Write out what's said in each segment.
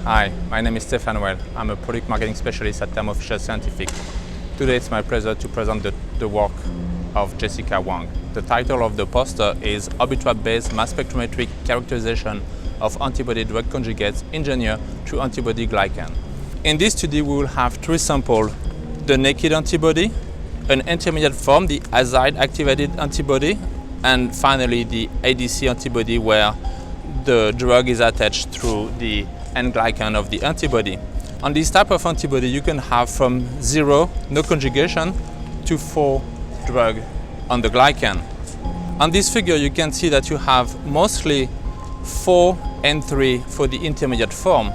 Hi, my name is Stefan Well. I'm a product marketing specialist at Thermo Fisher Scientific. Today it's my pleasure to present the work of Jessica Wang. The title of the poster is Orbitrap-based mass spectrometric characterization of antibody drug conjugates engineered through antibody glycan. In this study we will have three samples: the naked antibody, an intermediate form, the azide activated antibody, and finally the ADC antibody where the drug is attached through the end glycan of the antibody. On this type of antibody you can have from 0, no conjugation, to 4 drug on the glycan. On this figure you can see that you have mostly 4 and 3 for the intermediate form.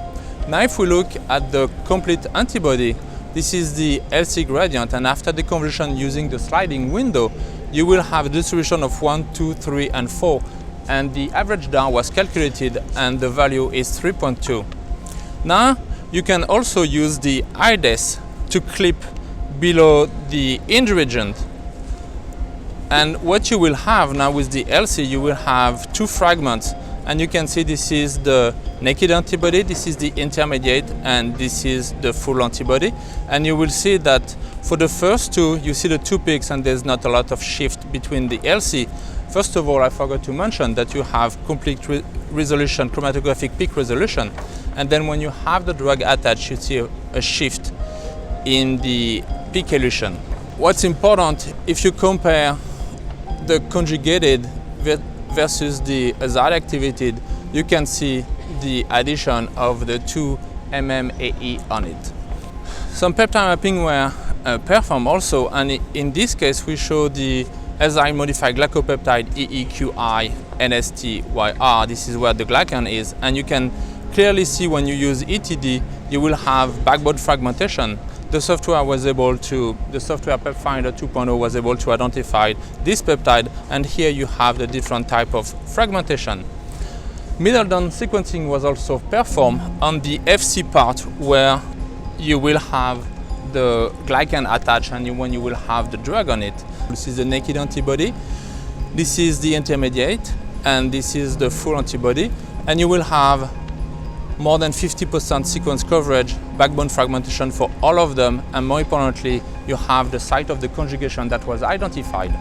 Now if we look at the complete antibody, this is the LC gradient, and after the conversion using the sliding window you will have a distribution of 1, 2, 3 and 4, and the average down was calculated and the value is 3.2. Now you can also use the IDES to clip below the ingredient, and what you will have now with the LC, you will have 2 fragments, and you can see this is the naked antibody, this is the intermediate, and this is the full antibody. And you will see that for the first two you see the 2 peaks and there's not a lot of shift between the LC. First of all, I forgot to mention that you have complete resolution, chromatographic peak resolution, and then when you have the drug attached you see a shift in the peak elution. What's important, if you compare the conjugated versus the azide activated, you can see the addition of the 2 mmAE on it. Some peptide mapping were performed also, and in this case we show the azide modified glycopeptide EEQI NSTYR. This is where the glycan is, and you can clearly see when you use ETD you will have backbone fragmentation. The software PepFinder 2.0 was able to identify this peptide, and here you have the different type of fragmentation. Middle down sequencing was also performed on the FC part where you will have the glycan attached and when you will have the drug on it. This is the naked antibody, this is the intermediate, and this is the full antibody, and you will have more than 50% sequence coverage, backbone fragmentation for all of them, and more importantly, you have the site of the conjugation that was identified.